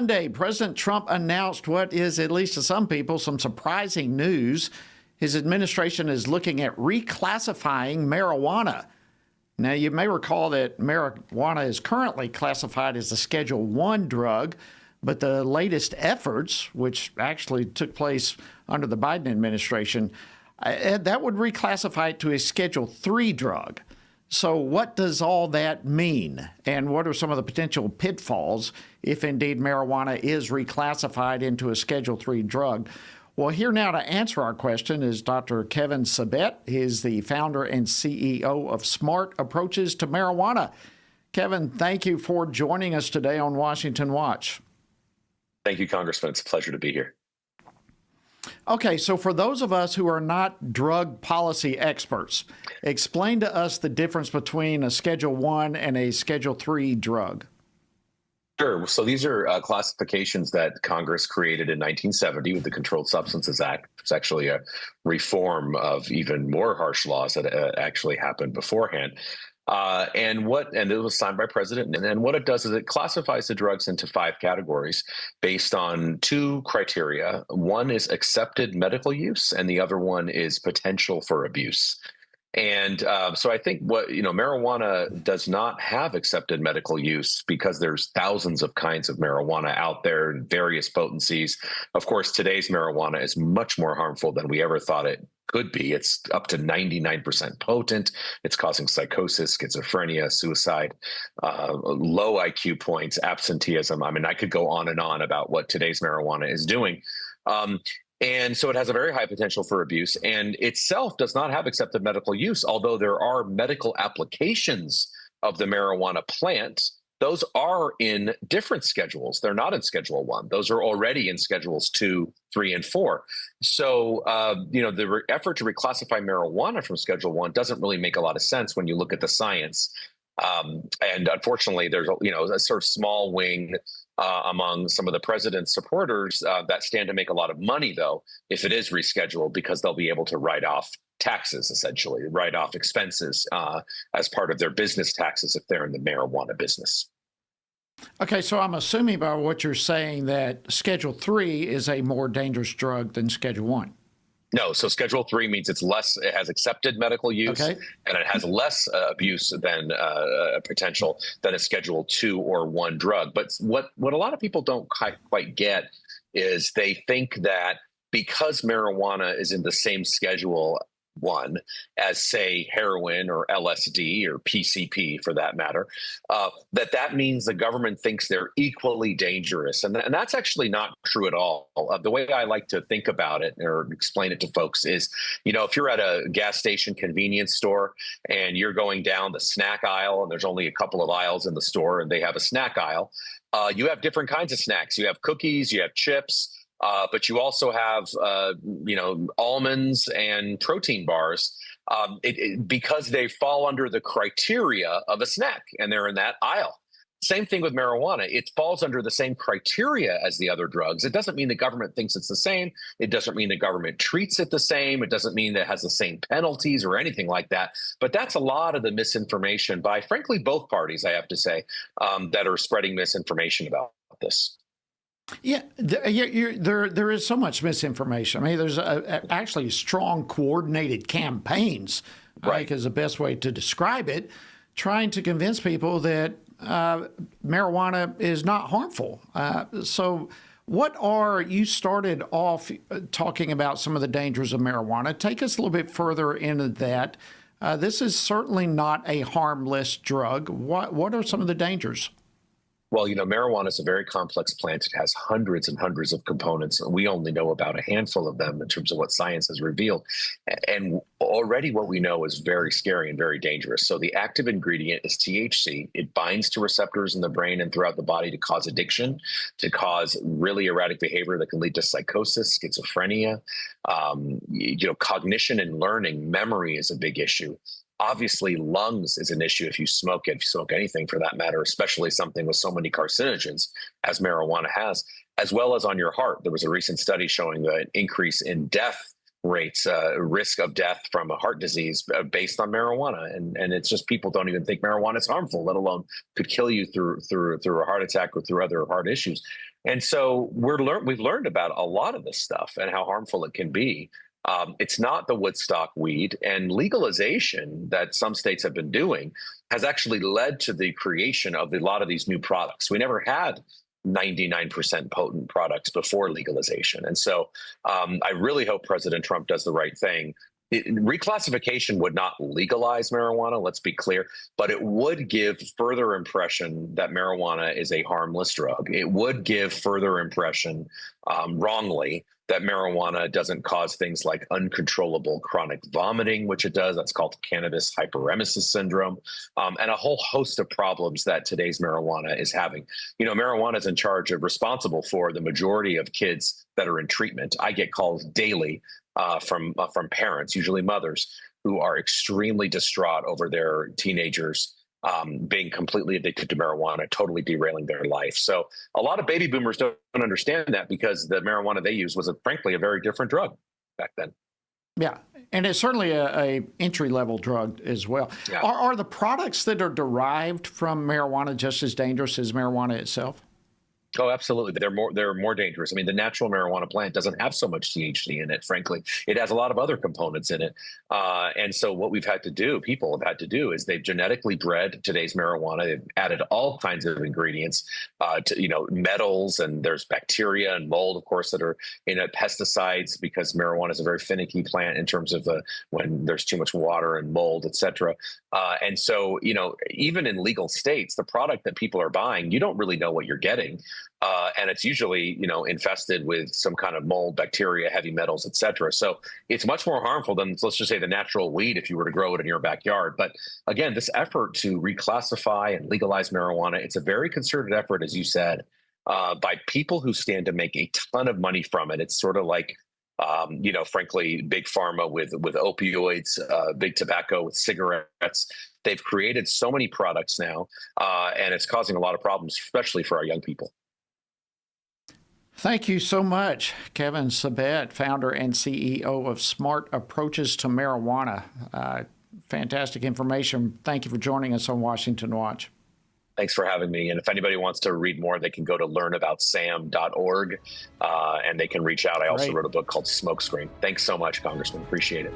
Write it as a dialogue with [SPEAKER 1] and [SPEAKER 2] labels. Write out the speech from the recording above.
[SPEAKER 1] Monday, President Trump announced what is, at least to some people, some surprising news. His administration is looking at reclassifying marijuana. Now, you may recall that marijuana is currently classified as a Schedule 1 drug, but the latest efforts, which actually took place under the Biden administration, that would reclassify it to a Schedule 3 drug. So what does all that mean? And what are some of the potential pitfalls if indeed marijuana is reclassified into a Schedule 3 drug? Well, here now to answer our question is Dr. Kevin Sabet. He's the founder and CEO of Smart Approaches to Marijuana. Kevin, thank you for joining us today on Washington Watch.
[SPEAKER 2] Thank you, Congressman. It's a pleasure to be here.
[SPEAKER 1] Okay, so for those of us who are not drug policy experts, explain to us the difference between a Schedule 1 and a Schedule 3 drug.
[SPEAKER 2] Sure. So these are classifications that Congress created in 1970 with the Controlled Substances Act. It's actually a reform of even more harsh laws that actually happened beforehand. And it was signed by President. And what it does is it classifies the drugs into 5 categories based on 2 criteria. One is accepted medical use, and the other one is potential for abuse. And so I think marijuana does not have accepted medical use because there's thousands of kinds of marijuana out there in various potencies. Of course, today's marijuana is much more harmful than we ever thought it could be. It's up to 99% potent. It's causing psychosis, schizophrenia, suicide, low IQ points, absenteeism. I mean, I could go on and on about what today's marijuana is doing. And so it has a very high potential for abuse, and itself does not have accepted medical use, although there are medical applications of the marijuana plant. Those are in different schedules. They're not in Schedule 1. Those are already in Schedules 2, 3, and 4. So, the effort to reclassify marijuana from Schedule 1 doesn't really make a lot of sense when you look at the science. And unfortunately, there's a sort of small wing among some of the president's supporters that stand to make a lot of money, though, if it is rescheduled, because they'll be able to write off taxes, essentially, write off expenses as part of their business taxes if they're in the marijuana business.
[SPEAKER 1] Okay, so I'm assuming by what you're saying that Schedule 3 is a more dangerous drug than Schedule 1.
[SPEAKER 2] No, so Schedule 3 means it has accepted medical use,
[SPEAKER 1] okay,
[SPEAKER 2] and it has less abuse than potential than a Schedule 2 or 1 drug. But what a lot of people don't quite get is they think that because marijuana is in the same Schedule 1 as, say, heroin or LSD or PCP, for that matter, that means the government thinks they're equally dangerous. And that's actually not true at all. The way I like to think about it or explain it to folks is, if you're at a gas station convenience store and you're going down the snack aisle and there's only a couple of aisles in the store and they have a snack aisle, you have different kinds of snacks. You have cookies, you have chips, but you also have, almonds and protein bars because they fall under the criteria of a snack and they're in that aisle. Same thing with marijuana. It falls under the same criteria as the other drugs. It doesn't mean the government thinks it's the same. It doesn't mean the government treats it the same. It doesn't mean that it has the same penalties or anything like that. But that's a lot of the misinformation by, frankly, both parties, I have to say, that are spreading misinformation about this.
[SPEAKER 1] Yeah, there is so much misinformation. I mean, there's actually strong coordinated campaigns, I think is the best way to describe it, trying to convince people that marijuana is not harmful. So you started off talking about some of the dangers of marijuana. Take us a little bit further into that. This is certainly not a harmless drug. What are some of the dangers?
[SPEAKER 2] Well, marijuana is a very complex plant. It has hundreds and hundreds of components, and we only know about a handful of them in terms of what science has revealed. And already what we know is very scary and very dangerous. So the active ingredient is THC. It binds to receptors in the brain and throughout the body to cause addiction, to cause really erratic behavior that can lead to psychosis, schizophrenia, cognition and learning. Memory is a big issue. Obviously, lungs is an issue if you smoke anything for that matter, especially something with so many carcinogens as marijuana has, as well as on your heart. There was a recent study showing an increase in death rates, risk of death from a heart disease based on marijuana. And it's just people don't even think marijuana is harmful, let alone could kill you through a heart attack or through other heart issues. And so we've learned about a lot of this stuff and how harmful it can be. It's not the Woodstock weed, and legalization that some states have been doing has actually led to the creation of a lot of these new products. We never had 99% potent products before legalization. And so I really hope President Trump does the right thing. Reclassification would not legalize marijuana, let's be clear, but it would give further impression that marijuana is a harmless drug. It would give further impression, wrongly, that marijuana doesn't cause things like uncontrollable chronic vomiting, which it does. That's called cannabis hyperemesis syndrome, and a whole host of problems that today's marijuana is having. Marijuana is responsible for the majority of kids that are in treatment. I get calls daily from parents, usually mothers, who are extremely distraught over their teenagers being completely addicted to marijuana, totally derailing their life. So a lot of baby boomers don't understand that, because the marijuana they used was, frankly, a very different drug back then.
[SPEAKER 1] Yeah, and it's certainly a entry-level drug as well.
[SPEAKER 2] Yeah.
[SPEAKER 1] Are the products that are derived from marijuana just as dangerous as marijuana itself?
[SPEAKER 2] Oh, absolutely. They're more dangerous. I mean, the natural marijuana plant doesn't have so much THC in it, frankly. It has a lot of other components in it. And so what people have had to do is they've genetically bred today's marijuana. They've added all kinds of ingredients, metals, and there's bacteria and mold, of course, that are in it, pesticides, because marijuana is a very finicky plant in terms of when there's too much water and mold, et cetera. And so, even in legal states, the product that people are buying, you don't really know what you're getting. And it's usually, infested with some kind of mold, bacteria, heavy metals, et cetera. So it's much more harmful than, let's just say, the natural weed if you were to grow it in your backyard. But again, this effort to reclassify and legalize marijuana, it's a very concerted effort, as you said, by people who stand to make a ton of money from it. It's sort of like, frankly, big pharma with opioids, big tobacco with cigarettes. They've created so many products now, and it's causing a lot of problems, especially for our young people.
[SPEAKER 1] Thank you so much, Kevin Sabet, founder and CEO of Smart Approaches to Marijuana. Fantastic information. Thank you for joining us on Washington Watch.
[SPEAKER 2] Thanks for having me. And if anybody wants to read more, they can go to learnaboutsam.org, and they can reach out. I also wrote a book called Smokescreen. Thanks so much, Congressman. Appreciate it.